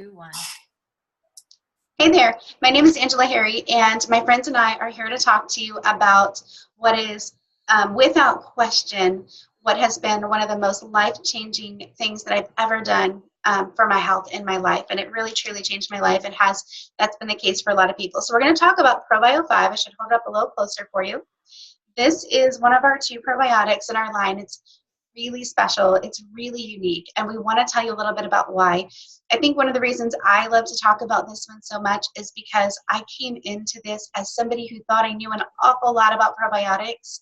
One. Hey there, my name is Angela Harry, and my friends and I are here to talk to you about what is, without question, what has been one of the most life-changing things that I've ever done for my health in my life, and it really truly changed my life, and that's been the case for a lot of people. So we're going to talk about ProBio5. I should hold it up a little closer for you. This is one of our 2 probiotics in our line. It's really special. It's really unique, and we want to tell you a little bit about why. I think one of the reasons I love to talk about this one so much is because I came into this as somebody who thought I knew an awful lot about probiotics.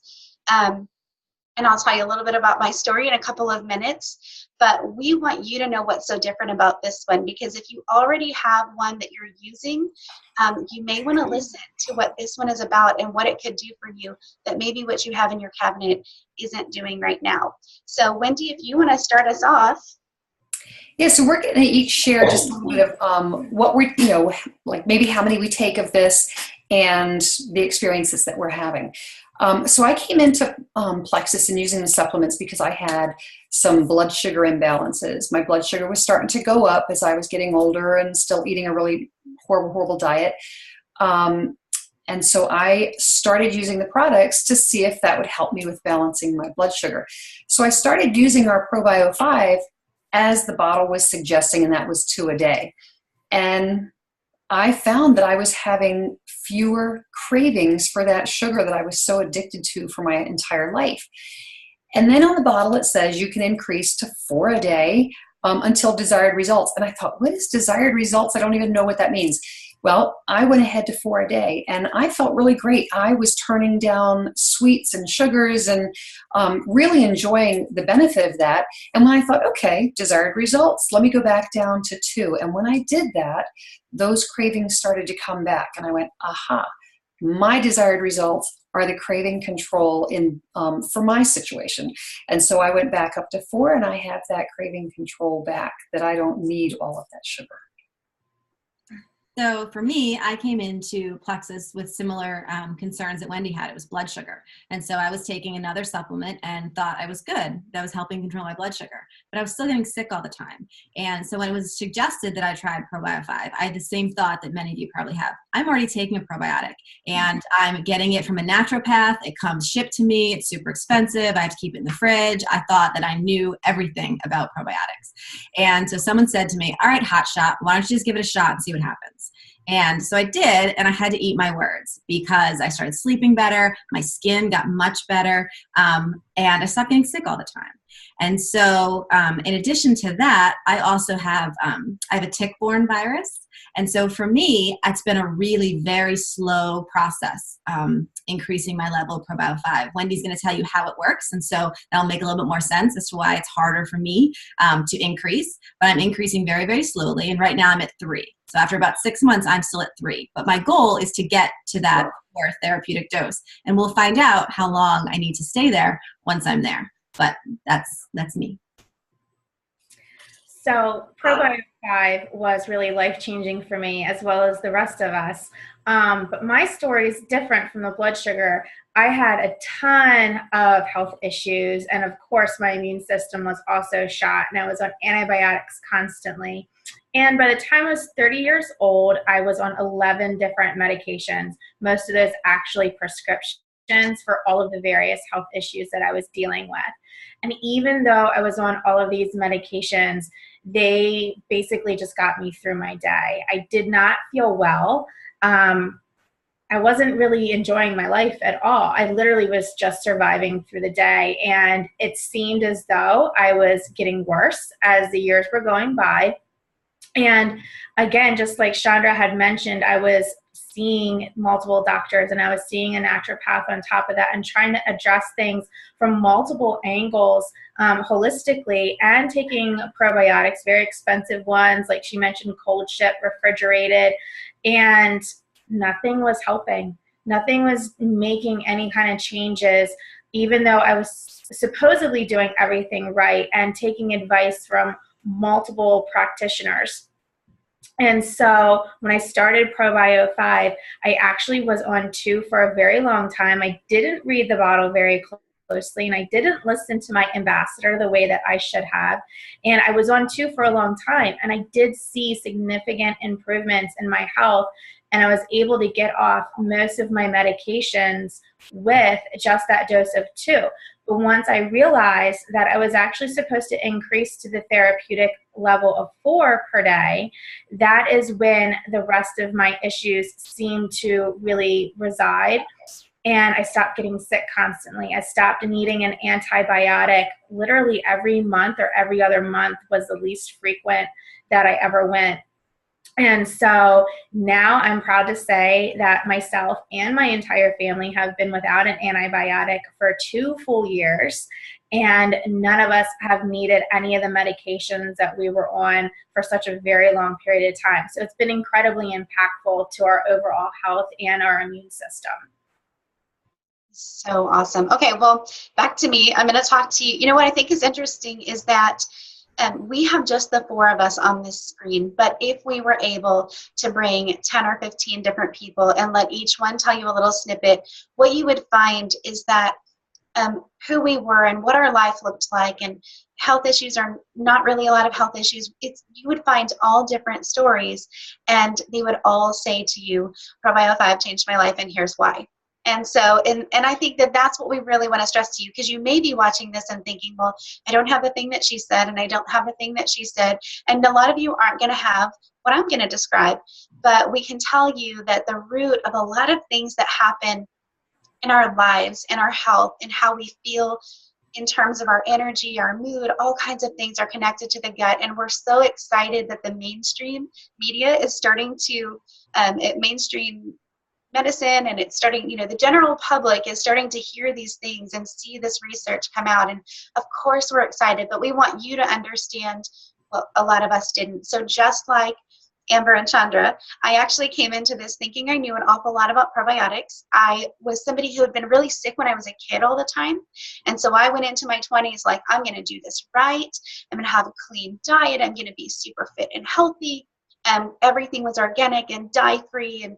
And I'll tell you a little bit about my story in a couple of minutes, but we want you to know what's so different about this one, because if you already have one that you're using, you may want to listen to what this one is about and what it could do for you that maybe what you have in your cabinet isn't doing right now. So Wendy, if you want to start us off. Yeah, so we're going to each share just a little bit of what we're, like maybe how many we take of this and the experiences that we're having. So I came into Plexus and using the supplements because I had some blood sugar imbalances. My blood sugar was starting to go up as I was getting older and still eating a really horrible diet. And so I started using the products to see if that would help me with balancing my blood sugar. So I started using our ProBio5 as the bottle was suggesting, and that was 2 a day. And I found that I was having fewer cravings for that sugar that I was so addicted to for my entire life. And then on the bottle it says you can increase to 4 a day until desired results. And I thought, what is desired results? I don't even know what that means. Well, I went ahead to 4 a day, and I felt really great. I was turning down sweets and sugars and really enjoying the benefit of that. And when I thought, okay, desired results, let me go back down to 2. And when I did that, those cravings started to come back. And I went, aha, my desired results are the craving control for my situation. And so I went back up to 4, and I have that craving control back, that I don't need all of that sugar. So for me, I came into Plexus with similar concerns that Wendy had. It was blood sugar. And so I was taking another supplement and thought I was good. That was helping control my blood sugar. But I was still getting sick all the time. And so when it was suggested that I tried ProBio5, I had the same thought that many of you probably have. I'm already taking a probiotic, and I'm getting it from a naturopath. It comes shipped to me. It's super expensive. I have to keep it in the fridge. I thought that I knew everything about probiotics. And so someone said to me, all right, hotshot, why don't you just give it a shot and see what happens? And so I did, and I had to eat my words because I started sleeping better, my skin got much better, and I stopped getting sick all the time. And so in addition to that, I also have, I have a tick-borne virus. And so for me, it's been a really very slow process, increasing my level of ProBio5. Wendy's going to tell you how it works, and so that'll make a little bit more sense as to why it's harder for me to increase. But I'm increasing very, very slowly, and right now I'm at 3. So after about 6 months, I'm still at 3. But my goal is to get to that 4th therapeutic dose, and we'll find out how long I need to stay there once I'm there. But that's me. So ProBio5 was really life-changing for me, as well as the rest of us. But my story is different from the blood sugar. I had a ton of health issues, and of course my immune system was also shot, and I was on antibiotics constantly. And by the time I was 30 years old, I was on 11 different medications, most of those actually prescriptions for all of the various health issues that I was dealing with. And even though I was on all of these medications, they basically just got me through my day. I did not feel well. I wasn't really enjoying my life at all. I literally was just surviving through the day, and it seemed as though I was getting worse as the years were going by. And again, just like Chandra had mentioned, I was seeing multiple doctors, and I was seeing a naturopath on top of that, and trying to address things from multiple angles holistically, and taking probiotics, very expensive ones, like she mentioned, cold ship, refrigerated, and nothing was helping. Nothing was making any kind of changes, even though I was supposedly doing everything right and taking advice from multiple practitioners. And so when I started ProBio5, I actually was on 2 for a very long time. I didn't read the bottle very closely, and I didn't listen to my ambassador the way that I should have. And I was on 2 for a long time, and I did see significant improvements in my health, and I was able to get off most of my medications with just that dose of 2. But once I realized that I was actually supposed to increase to the therapeutic level of 4 per day, that is when the rest of my issues seemed to really reside. And I stopped getting sick constantly. I stopped needing an antibiotic literally every month, or every other month was the least frequent that I ever went. And so now I'm proud to say that myself and my entire family have been without an antibiotic for 2 full years, and none of us have needed any of the medications that we were on for such a very long period of time. So it's been incredibly impactful to our overall health and our immune system. So awesome. Okay, well, back to me. I'm going to talk to you. You know what I think is interesting is that we have just the 4 of us on this screen, but if we were able to bring 10 or 15 different people and let each one tell you a little snippet, what you would find is that who we were and what our life looked like, and health issues are not really a lot of health issues. You would find all different stories, and they would all say to you, ProBio5 changed my life, and here's why. And so, and I think that that's what we really want to stress to you, because you may be watching this and thinking, well, I don't have the thing that she said, and I don't have the thing that she said. And a lot of you aren't going to have what I'm going to describe, but we can tell you that the root of a lot of things that happen in our lives, in our health, and how we feel in terms of our energy, our mood, all kinds of things are connected to the gut. And we're so excited that the mainstream media is starting to, mainstream medicine, and it's starting, you know, the general public is starting to hear these things and see this research come out. And of course we're excited, but we want you to understand what a lot of us didn't. So just like Amber and Chandra, I actually came into this thinking I knew an awful lot about probiotics. I was somebody who had been really sick when I was a kid all the time. And so I went into my 20s like, I'm going to do this right. I'm going to have a clean diet. I'm going to be super fit and healthy. Everything was organic and dye-free and,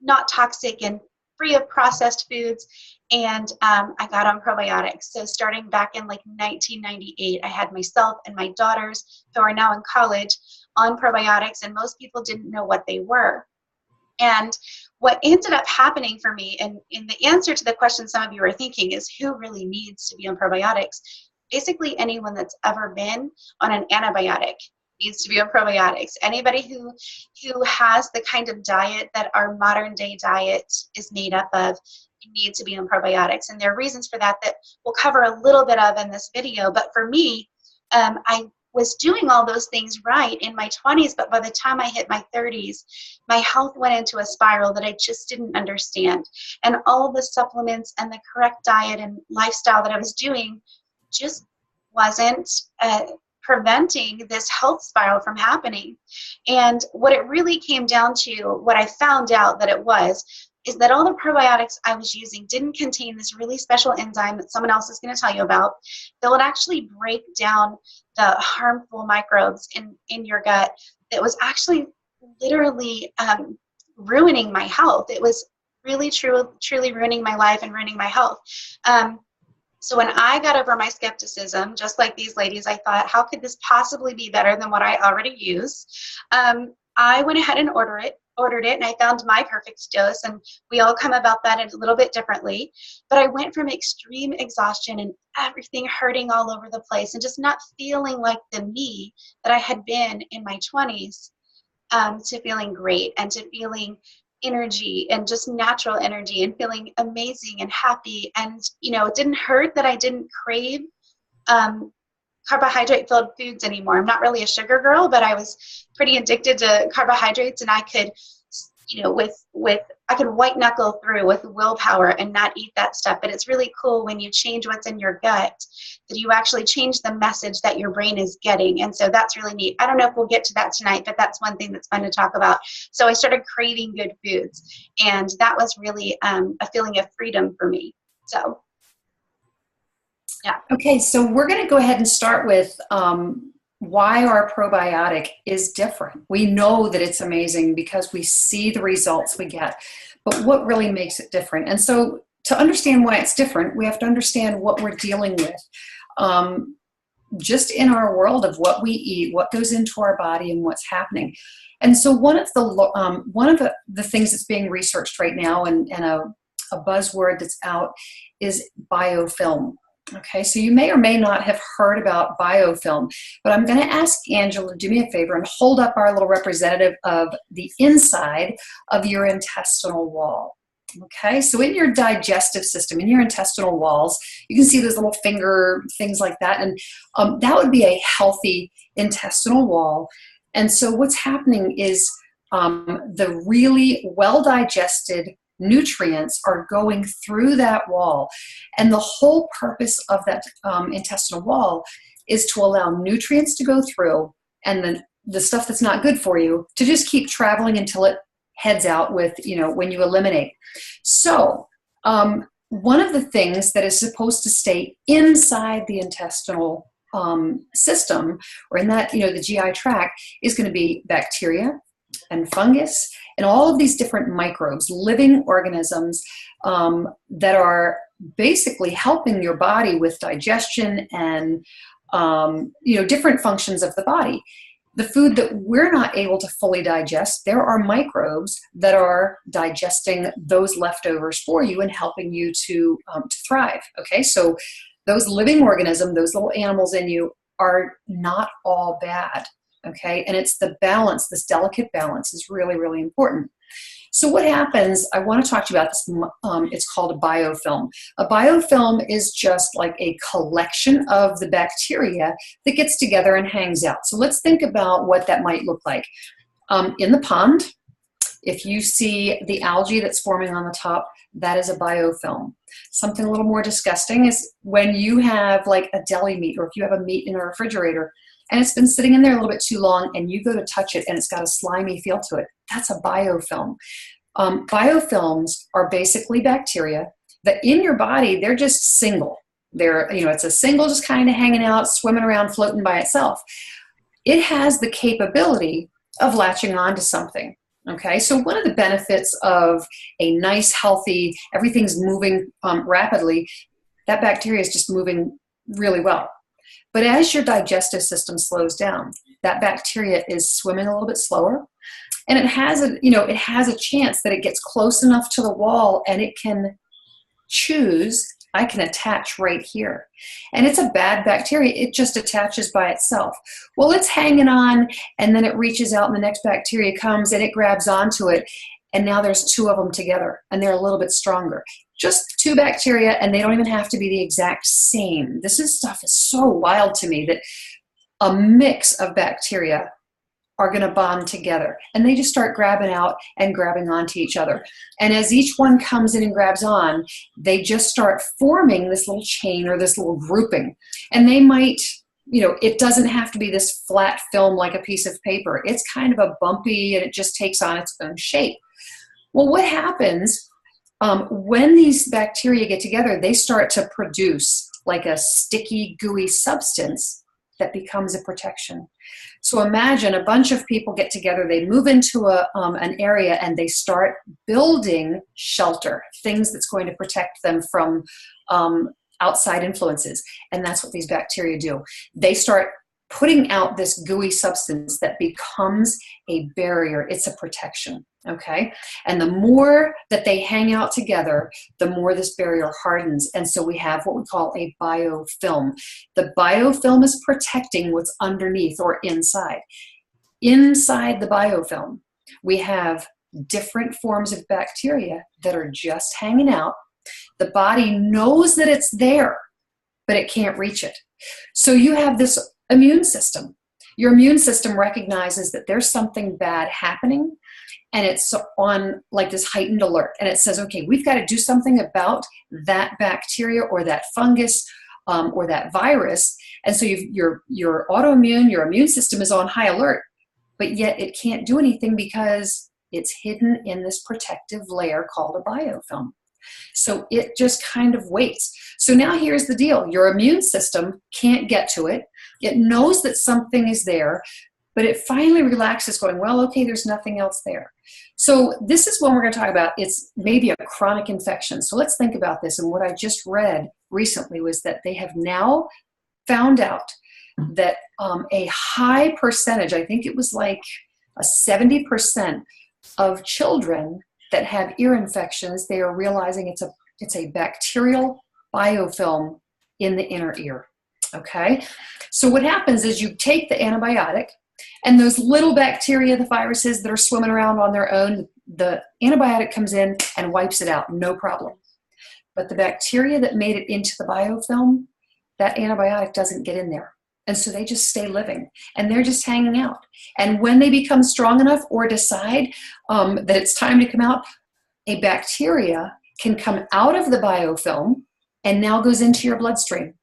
not toxic and free of processed foods. And I got on probiotics. So starting back in like 1998, I had myself and my daughters, who are now in college, on probiotics, and most people didn't know what they were. And what ended up happening for me, and in the answer to the question some of you are thinking, is who really needs to be on probiotics? Basically anyone that's ever been on an antibiotic needs to be on probiotics. Anybody who has the kind of diet that our modern day diet is made up of, you need to be on probiotics. And there are reasons for that that we'll cover a little bit of in this video. But for me, I was doing all those things right in my 20s, but by the time I hit my 30s, my health went into a spiral that I just didn't understand. And all the supplements and the correct diet and lifestyle that I was doing just wasn't preventing this health spiral from happening. And what it really came down to, what I found out that it was, is that all the probiotics I was using didn't contain this really special enzyme that someone else is going to tell you about that would actually break down the harmful microbes in your gut that was actually literally ruining my health. It was really truly ruining my life and ruining my health. So when I got over my skepticism, just like these ladies, I thought, how could this possibly be better than what I already use? I went ahead and ordered it, and I found my perfect dose, and we all come about that a little bit differently. But I went from extreme exhaustion and everything hurting all over the place and just not feeling like the me that I had been in my 20s to feeling great and to feeling energy and just natural energy and feeling amazing and happy. And, it didn't hurt that I didn't crave carbohydrate-filled foods anymore. I'm not really a sugar girl, but I was pretty addicted to carbohydrates, and I could, I could white knuckle through with willpower and not eat that stuff. But it's really cool when you change what's in your gut, that you actually change the message that your brain is getting. And so that's really neat. I don't know if we'll get to that tonight, but that's one thing that's fun to talk about. So I started craving good foods, and that was really a feeling of freedom for me. So, yeah. Okay, so we're going to go ahead and start with why our probiotic is different. We know that it's amazing because we see the results we get, but what really makes it different? And so to understand why it's different, we have to understand what we're dealing with. Just in our world of what we eat, what goes into our body, and what's happening. And so one of the things that's being researched right now, and a buzzword that's out, is biofilm. Okay, so you may or may not have heard about biofilm, but I'm going to ask Angela to do me a favor and hold up our little representative of the inside of your intestinal wall. Okay, so in your digestive system, in your intestinal walls, you can see those little finger things like that, and that would be a healthy intestinal wall. And so what's happening is the really well-digested nutrients are going through that wall, and the whole purpose of that intestinal wall is to allow nutrients to go through, and then the stuff that's not good for you to just keep traveling until it heads out with, when you eliminate. So one of the things that is supposed to stay inside the intestinal system, or in that, the GI tract, is going to be bacteria and fungus and all of these different microbes, living organisms that are basically helping your body with digestion and different functions of the body. The food that we're not able to fully digest, there are microbes that are digesting those leftovers for you and helping you to thrive. Okay, so those living organisms, those little animals in you, are not all bad. Okay, and it's the balance, this delicate balance is really, really important. So what happens, I want to talk to you about this, it's called a biofilm. A biofilm is just like a collection of the bacteria that gets together and hangs out. So let's think about what that might look like. In the pond, if you see the algae that's forming on the top, that is a biofilm. Something a little more disgusting is when you have like a deli meat, or if you have a meat in a refrigerator, and it's been sitting in there a little bit too long, and you go to touch it and it's got a slimy feel to it. That's a biofilm. Biofilms are basically bacteria that in your body, they're just single. They're, it's a single just kind of hanging out, swimming around, floating by itself. It has the capability of latching on to something. Okay, so one of the benefits of a nice, healthy, everything's moving rapidly, that bacteria is just moving really well. But as your digestive system slows down, that bacteria is swimming a little bit slower, and it has a chance that it gets close enough to the wall and it can choose, I can attach right here. And it's a bad bacteria, it just attaches by itself. Well, it's hanging on, and then it reaches out and the next bacteria comes and it grabs onto it, and now there's two of them together and they're a little bit stronger. Just two bacteria, and they don't even have to be the exact same. Stuff is so wild to me that a mix of bacteria are going to bond together, and they just start grabbing out and grabbing onto each other. And as each one comes in and grabs on, they just start forming this little chain or this little grouping. And they might, it doesn't have to be this flat film like a piece of paper. It's kind of a bumpy, and it just takes on its own shape. Well, what happens when these bacteria get together, they start to produce like a sticky, gooey substance that becomes a protection. So imagine a bunch of people get together, they move into an area, and they start building shelter, things that's going to protect them from outside influences. And that's what these bacteria do. They start putting out this gooey substance that becomes a barrier. It's a protection. Okay, and the more that they hang out together, the more this barrier hardens. And so we have what we call a biofilm. The biofilm is protecting what's underneath or inside. Inside the biofilm, we have different forms of bacteria that are just hanging out. The body knows that it's there, but it can't reach it. So you have this immune system. Your immune system recognizes that there's something bad happening, and it's on like this heightened alert, and it says, okay, we've got to do something about that bacteria or that fungus or that virus. And so your autoimmune, your immune system is on high alert, but yet it can't do anything because it's hidden in this protective layer called a biofilm. So it just kind of waits. So now here's the deal. Your immune system can't get to it. It knows that something is there, but it finally relaxes, going, well, okay, there's nothing else there. So this is what we're going to talk about. It's maybe a chronic infection. So let's think about this. And what I just read recently was that they have now found out that a high percentage, I think it was like a 70% of children that have ear infections, they are realizing it's a bacterial biofilm in the inner ear. Okay, so what happens is you take the antibiotic, and those little bacteria, the viruses that are swimming around on their own, the antibiotic comes in and wipes it out, no problem. But the bacteria that made it into the biofilm, that antibiotic doesn't get in there. And so they just stay living, and they're just hanging out. And when they become strong enough or decide that it's time to come out, a bacteria can come out of the biofilm and now goes into your bloodstream.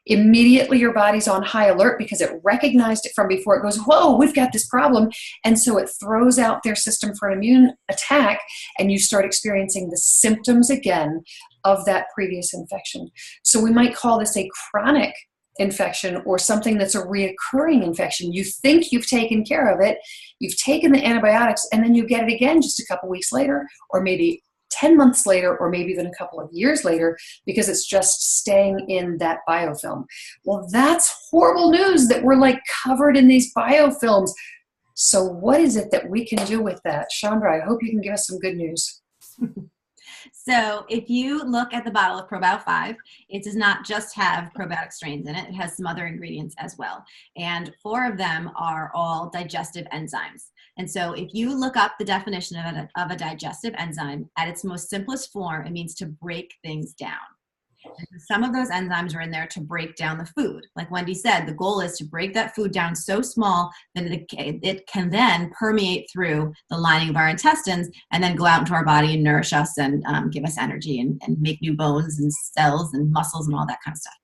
Immediately your body's on high alert because it recognized it from before. It goes, whoa, we've got this problem. And so it throws out their system for an immune attack, and you start experiencing the symptoms again of that previous infection. So we might call this a chronic infection, or something that's a reoccurring infection. You think you've taken care of it, you've taken the antibiotics, and then you get it again just a couple weeks later, or maybe 10 months later, or maybe even a couple of years later, because it's just staying in that biofilm. Well, that's horrible news that we're like covered in these biofilms. So what is it that we can do with that? Chandra, I hope you can give us some good news. So if you look at the bottle of ProBio5, it does not just have probiotic strains in it. It has some other ingredients as well. And 4 of them are all digestive enzymes. And so if you look up the definition of a digestive enzyme, at its most simplest form, it means to break things down. And some of those enzymes are in there to break down the food. Like Wendy said, the goal is to break that food down so small that it can then permeate through the lining of our intestines and then go out into our body and nourish us and give us energy and make new bones and cells and muscles and all that kind of stuff.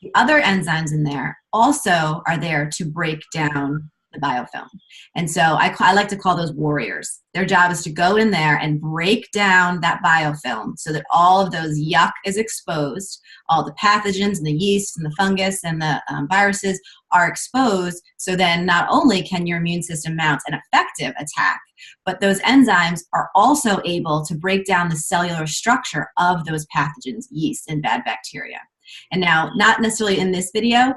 The other enzymes in there also are there to break down the biofilm. And so I like to call those warriors. Their job is to go in there and break down that biofilm so that all of those yuck is exposed, all the pathogens and the yeast and the fungus and the viruses are exposed, so then not only can your immune system mount an effective attack, but those enzymes are also able to break down the cellular structure of those pathogens, yeast and bad bacteria. And now, not necessarily in this video,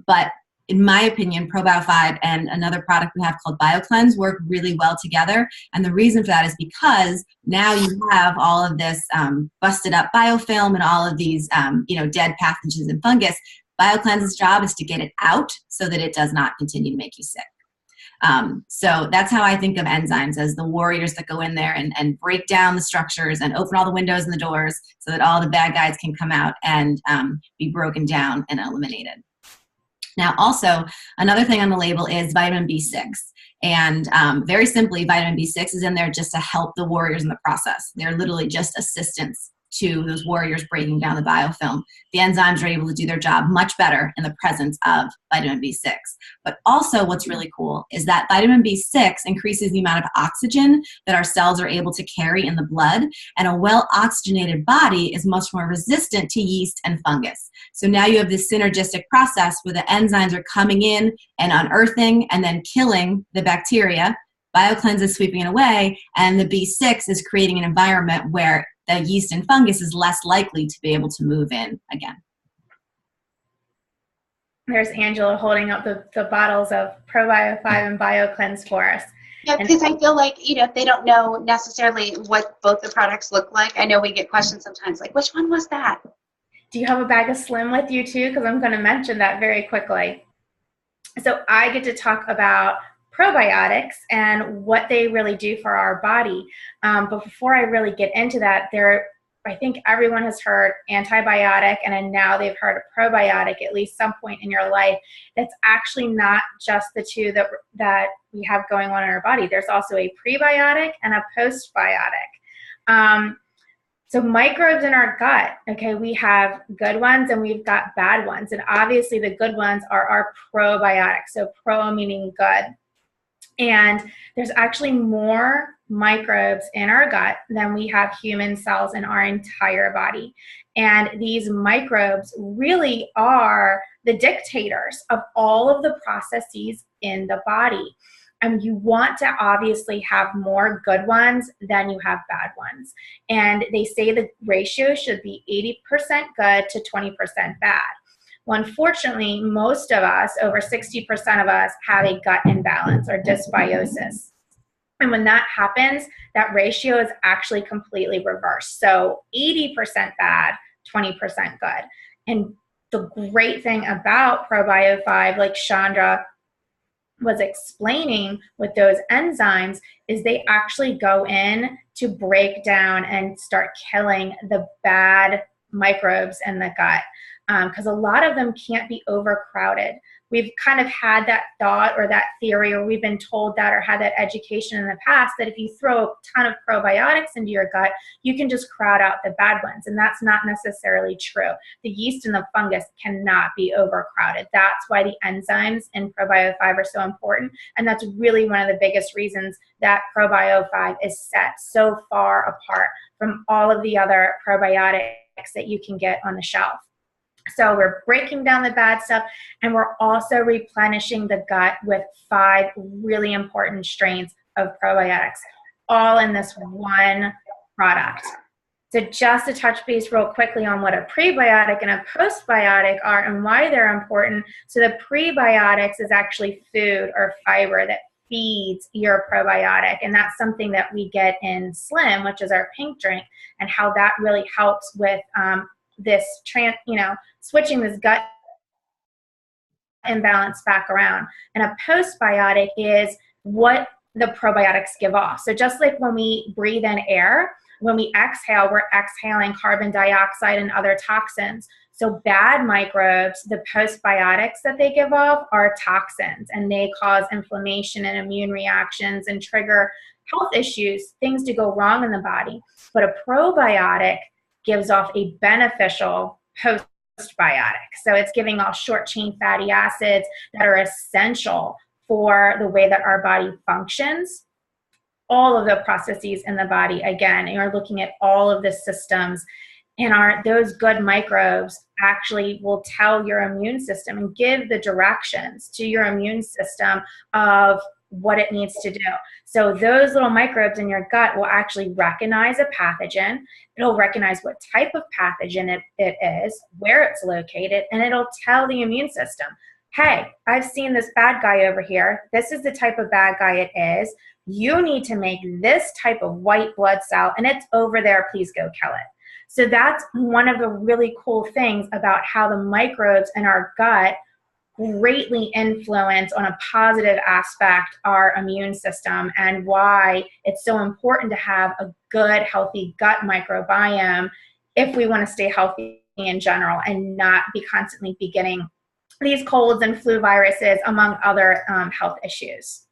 but in my opinion, ProBio5 and another product we have called BioCleanse work really well together. And the reason for that is because now you have all of this busted up biofilm and all of these dead pathogens and fungus. BioCleanse's job is to get it out so that it does not continue to make you sick. So that's how I think of enzymes, as the warriors that go in there and break down the structures and open all the windows and the doors so that all the bad guys can come out and be broken down and eliminated. Now, also, another thing on the label is vitamin B6. And very simply, vitamin B6 is in there just to help the warriors in the process. They're literally just assistants to those warriors breaking down the biofilm. The enzymes are able to do their job much better in the presence of vitamin B6. But also what's really cool is that vitamin B6 increases the amount of oxygen that our cells are able to carry in the blood, and a well-oxygenated body is much more resistant to yeast and fungus. So now you have this synergistic process where the enzymes are coming in and unearthing and then killing the bacteria. BioCleanse is sweeping it away, and the B6 is creating an environment where the yeast and fungus is less likely to be able to move in again. There's Angela holding up the bottles of ProBio5 and BioCleanse for us. Yeah, because I feel like, if they don't know necessarily what both the products look like, I know we get questions sometimes like, which one was that? Do you have a bag of Slim with you too? Because I'm going to mention that very quickly. So I get to talk about probiotics and what they really do for our body. But before I really get into that, I think everyone has heard antibiotic, and then now they've heard a probiotic at least some point in your life. That's actually not just the two that we have going on in our body. There's also a prebiotic and a postbiotic. So microbes in our gut, okay, we have good ones and we've got bad ones. And obviously the good ones are our probiotics. So pro meaning good. And there's actually more microbes in our gut than we have human cells in our entire body. And these microbes really are the dictators of all of the processes in the body. And you want to obviously have more good ones than you have bad ones. And they say the ratio should be 80% good to 20% bad. Well, unfortunately, most of us, over 60% of us, have a gut imbalance or dysbiosis. And when that happens, that ratio is actually completely reversed. So 80% bad, 20% good. And the great thing about ProBio5, like Chandra was explaining with those enzymes, is they actually go in to break down and start killing the bad microbes in the gut, because a lot of them can't be overcrowded. We've kind of had that thought or that theory, or we've been told that or had that education in the past, that if you throw a ton of probiotics into your gut, you can just crowd out the bad ones. And that's not necessarily true. The yeast and the fungus cannot be overcrowded. That's why the enzymes in ProBio5 are so important. And that's really one of the biggest reasons that ProBio5 is set so far apart from all of the other probiotics that you can get on the shelf. So we're breaking down the bad stuff, and we're also replenishing the gut with 5 really important strains of probiotics, all in this one product. So just to touch base real quickly on what a prebiotic and a postbiotic are and why they're important. So the prebiotics is actually food or fiber that feeds your probiotic, and that's something that we get in Slim, which is our pink drink, and how that really helps with this switching this gut imbalance back around. And a postbiotic is what the probiotics give off. So just like when we breathe in air, when we exhale, we're exhaling carbon dioxide and other toxins. So bad microbes, the postbiotics that they give off are toxins, and they cause inflammation and immune reactions and trigger health issues, things to go wrong in the body. But a probiotic gives off a beneficial postbiotic. So it's giving off short chain fatty acids that are essential for the way that our body functions. All of the processes in the body, again, you're looking at all of the systems, and those good microbes actually will tell your immune system and give the directions to your immune system of what it needs to do. So those little microbes in your gut will actually recognize a pathogen. It'll recognize what type of pathogen it is, where it's located, and it'll tell the immune system, hey, I've seen this bad guy over here. This is the type of bad guy it is. You need to make this type of white blood cell, and it's over there. Please go kill it. So that's one of the really cool things about how the microbes in our gut greatly influence on a positive aspect our immune system, and why it's so important to have a good, healthy gut microbiome if we want to stay healthy in general and not be constantly getting these colds and flu viruses, among other health issues.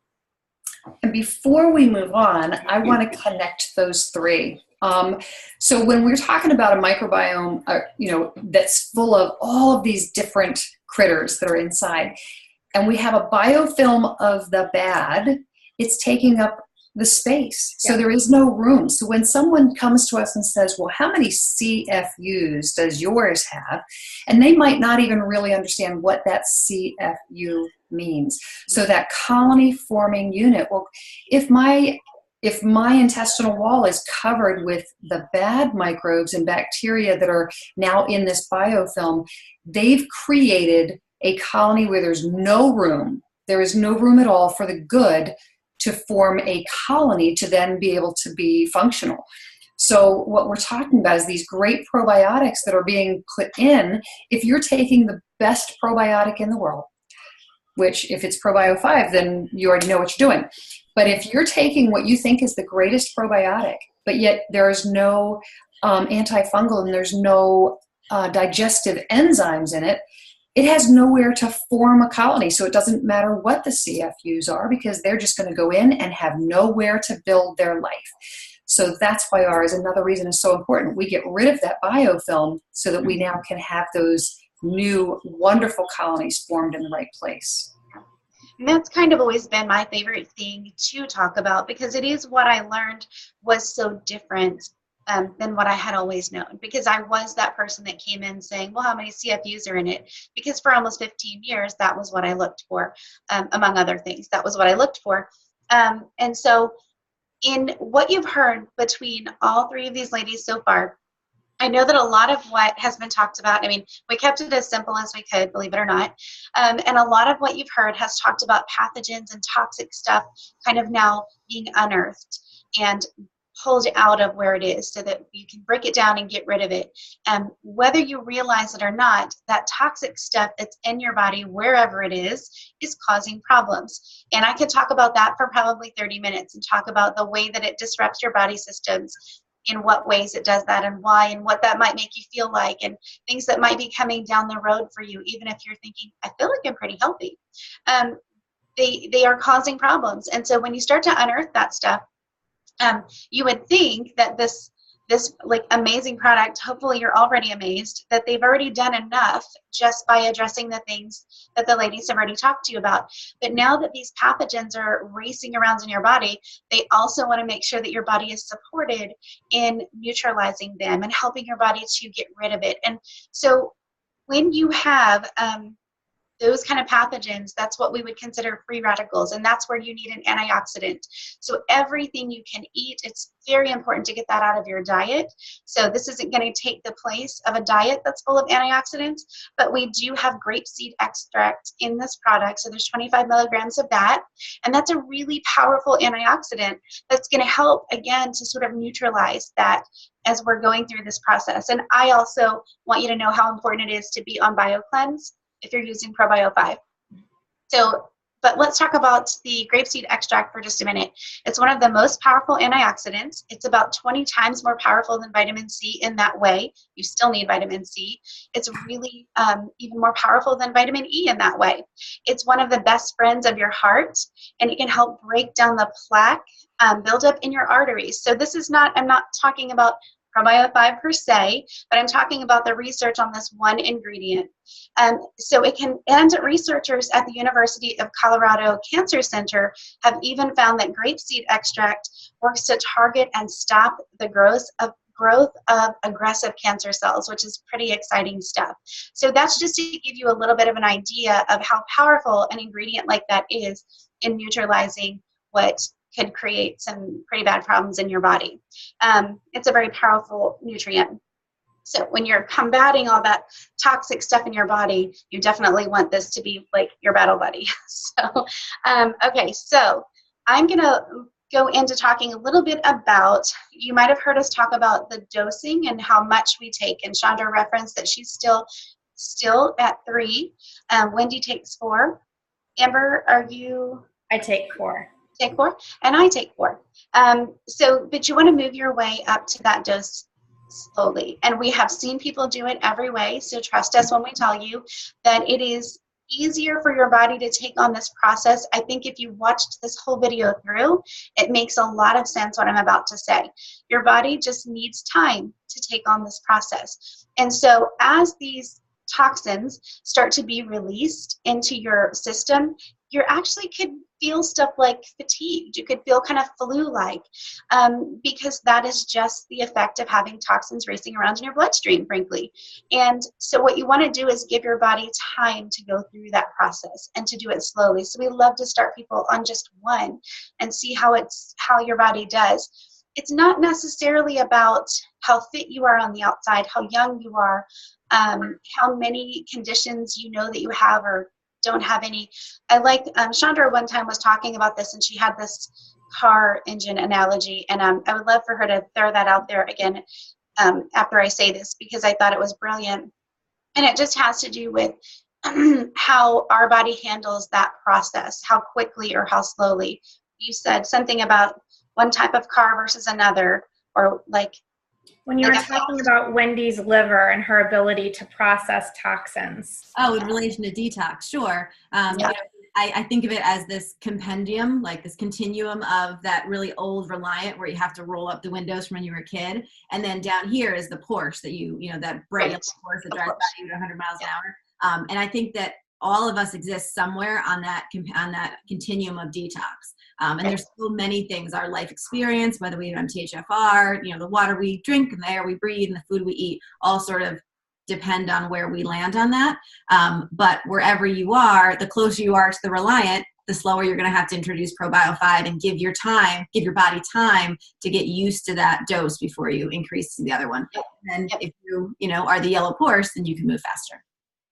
And before we move on, I want to connect those 3. So when we're talking about a microbiome, that's full of all of these different critters that are inside, and we have a biofilm of the bad, it's taking up the space. So there is no room. So when someone comes to us and says, well, how many CFUs does yours have? And they might not even really understand what that CFU means. So that colony forming unit, well, if my intestinal wall is covered with the bad microbes and bacteria that are now in this biofilm, they've created a colony where there's no room. There is no room at all for the good to form a colony to then be able to be functional. So what we're talking about is these great probiotics that are being put in. If you're taking the best probiotic in the world, which if it's ProBio5, then you already know what you're doing. But if you're taking what you think is the greatest probiotic, but yet there's no antifungal and there's no digestive enzymes in it, it has nowhere to form a colony. So it doesn't matter what the CFUs are, because they're just going to go in and have nowhere to build their life. So that's why ours, another reason, is so important. We get rid of that biofilm so that we now can have those new wonderful colonies formed in the right place. And that's kind of always been my favorite thing to talk about, because it is what I learned was so different than what I had always known. Because I was that person that came in saying, well, how many CFUs are in it? Because for almost 15 years, that was what I looked for, among other things. That was what I looked for. And so in what you've heard between all three of these ladies so far, I know that a lot of what has been talked about, I mean, we kept it as simple as we could, believe it or not. And a lot of what you've heard has talked about pathogens and toxic stuff kind of now being unearthed and pulled out of where it is so that you can break it down and get rid of it. Whether you realize it or not, that toxic stuff that's in your body, wherever it is causing problems. And I could talk about that for probably 30 minutes and talk about the way that it disrupts your body systems, in what ways it does that and why, and what that might make you feel like, and things that might be coming down the road for you, even if you're thinking, I feel like I'm pretty healthy. They are causing problems. And so when you start to unearth that stuff, you would think that this like amazing product, hopefully you're already amazed that they've already done enough just by addressing the things that the ladies have already talked to you about. But now that these pathogens are racing around in your body, they also want to make sure that your body is supported in neutralizing them and helping your body to get rid of it. And so when you have those kind of pathogens, that's what we would consider free radicals, and that's where you need an antioxidant. So everything you can eat, it's very important to get that out of your diet. So this isn't going to take the place of a diet that's full of antioxidants, but we do have grapeseed extract in this product. So there's 25 milligrams of that, and that's a really powerful antioxidant that's going to help, again, to sort of neutralize that as we're going through this process. And I also want you to know how important it is to be on BioCleanse if you're using ProBio5. So, but let's talk about the grapeseed extract for just a minute. It's one of the most powerful antioxidants. It's about 20 times more powerful than vitamin C in that way. You still need vitamin C. It's really even more powerful than vitamin E in that way. It's one of the best friends of your heart, and it can help break down the plaque buildup in your arteries. So this is not, I'm not talking about ProBio5 per se, but I'm talking about the research on this one ingredient. So it can, and researchers at the University of Colorado Cancer Center have even found that grapeseed extract works to target and stop the growth of aggressive cancer cells, which is pretty exciting stuff. So that's just to give you a little bit of an idea of how powerful an ingredient like that is in neutralizing what could create some pretty bad problems in your body. It's a very powerful nutrient. So when you're combating all that toxic stuff in your body, you definitely want this to be like your battle buddy. So, okay, so I'm gonna go into talking a little bit about, you might have heard us talk about the dosing and how much we take, and Chandra referenced that she's still at 3. Wendy takes 4. Amber, are you? I take 4. Take 4, and I take 4. But you want to move your way up to that dose slowly. And we have seen people do it every way. So trust us when we tell you that it is easier for your body to take on this process. I think if you watched this whole video through, it makes a lot of sense what I'm about to say. Your body just needs time to take on this process. And so as these toxins start to be released into your system, you actually could feel stuff like fatigued. You could feel kind of flu-like because that is just the effect of having toxins racing around in your bloodstream, frankly. And so what you want to do is give your body time to go through that process and to do it slowly. So we love to start people on just one and see how your body does. It's not necessarily about how fit you are on the outside, how young you are, how many conditions you know that you have or don't have any. I like Chandra one time was talking about this, and she had this car engine analogy, and I would love for her to throw that out there again after I say this, because I thought it was brilliant. And it just has to do with how our body handles that process, how quickly or how slowly. You said something about one type of car versus another, or like when you were talking about Wendy's liver and her ability to process toxins. Oh, in relation to detox, sure. Yeah. You know, I think of it as this compendium, like this continuum of that really old Reliant where you have to roll up the windows from when you were a kid. And then down here is the Porsche that that bright yellow Porsche that drives by you at 100 miles an hour. And I think that all of us exist somewhere on that continuum of detox. And there's so many things, our life experience, whether we have MTHFR, the water we drink and the air we breathe and the food we eat, all sort of depend on where we land on that. But wherever you are, the closer you are to the Reliant, the slower you're going to have to introduce ProBio5 and give your body time to get used to that dose before you increase to the other one. And if you are the yellow pores, then you can move faster.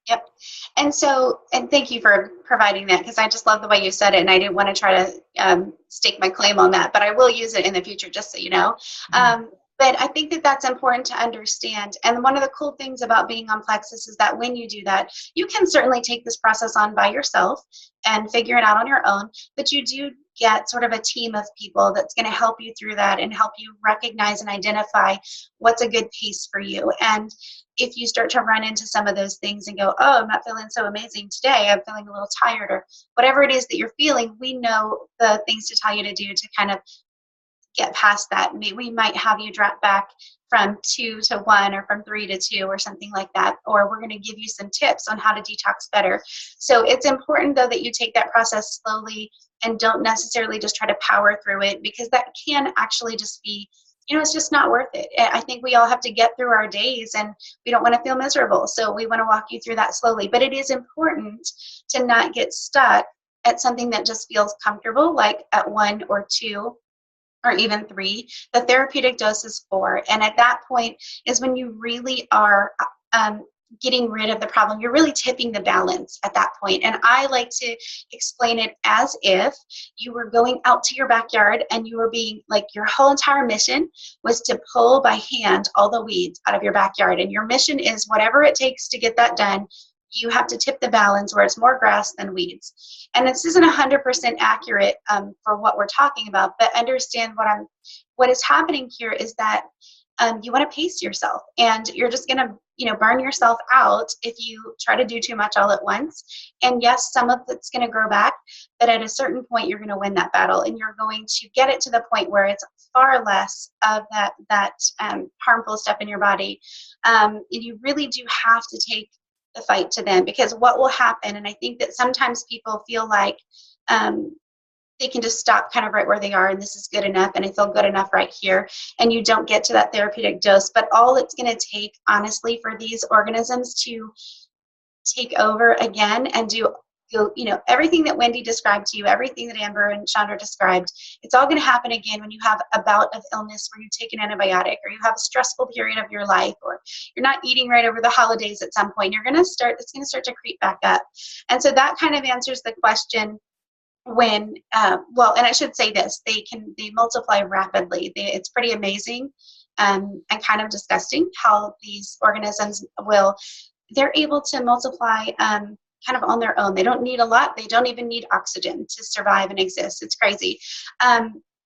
Yep. And thank you for providing that, because I just love the way you said it, and I didn't want to try to stake my claim on that, but I will use it in the future, just so you know. But I think that that's important to understand. And one of the cool things about being on Plexus is that when you do that, you can certainly take this process on by yourself and figure it out on your own, but you do get sort of a team of people that's going to help you through that and help you recognize and identify what's a good pace for you. And if you start to run into some of those things and go, oh, I'm not feeling so amazing today, I'm feeling a little tired, or whatever it is that you're feeling, we know the things to tell you to do to kind of get past that. We might have you drop back from 2 to 1 or from 3 to 2 or something like that, or we're going to give you some tips on how to detox better. So it's important, though, that you take that process slowly and don't necessarily just try to power through it, because that can actually just be, it's just not worth it. I think we all have to get through our days, and we don't want to feel miserable. So we want to walk you through that slowly. But it is important to not get stuck at something that just feels comfortable, like at 1 or 2 or even 3. The therapeutic dose is 4. And at that point is when you really are getting rid of the problem. You're really tipping the balance at that point. And I like to explain it as if you were going out to your backyard and you were being like, your whole entire mission was to pull by hand all the weeds out of your backyard. And your mission is whatever it takes to get that done. You have to tip the balance where it's more grass than weeds. And this isn't 100% accurate for what we're talking about, but understand what is happening here is that you want to pace yourself, and you're just going to burn yourself out if you try to do too much all at once. And yes, some of it's going to grow back, but at a certain point you're going to win that battle, and you're going to get it to the point where it's far less of that harmful stuff in your body. And you really do have to take the fight to them, because what will happen, and I think that sometimes people feel like they can just stop kind of right where they are, and this is good enough, and I feel good enough right here, and you don't get to that therapeutic dose. But all it's going to take, honestly, for these organisms to take over again and do everything that Wendy described to you, everything that Amber and Chandra described, it's all going to happen again when you have a bout of illness where you take an antibiotic, or you have a stressful period of your life, or you're not eating right over the holidays at some point. It's going to start to creep back up. And so that kind of answers the question when, and I should say this, they multiply rapidly. It's pretty amazing and kind of disgusting how these organisms they're able to multiply kind of on their own. They don't need a lot. They don't even need oxygen to survive and exist. It's crazy.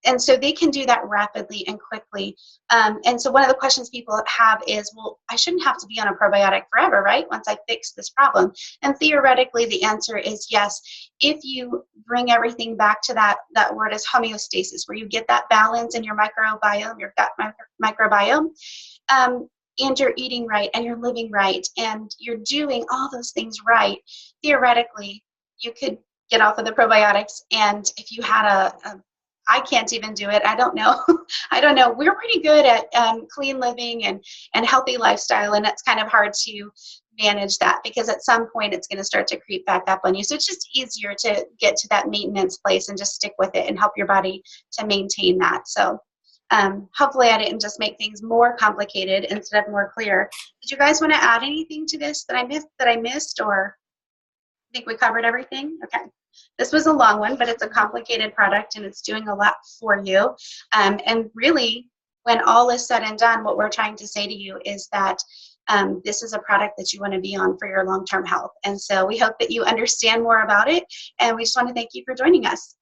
And so they can do that rapidly and quickly. And so one of the questions people have is, well, I shouldn't have to be on a probiotic forever, right? Once I fix this problem. And theoretically, the answer is yes. If you bring everything back to that word is homeostasis, where you get that balance in your microbiome, your gut microbiome, and you're eating right, and you're living right, and you're doing all those things right, theoretically, you could get off of the probiotics. And if you had I can't even do it. I don't know. I don't know. We're pretty good at clean living and healthy lifestyle, and it's kind of hard to manage that, because at some point it's going to start to creep back up on you. So it's just easier to get to that maintenance place and just stick with it and help your body to maintain that. So hopefully I didn't just make things more complicated instead of more clear. Did you guys want to add anything to this that I missed, or I think we covered everything? Okay. This was a long one, but it's a complicated product, and it's doing a lot for you. And really, when all is said and done, what we're trying to say to you is that this is a product that you want to be on for your long-term health. And so we hope that you understand more about it, and we just want to thank you for joining us.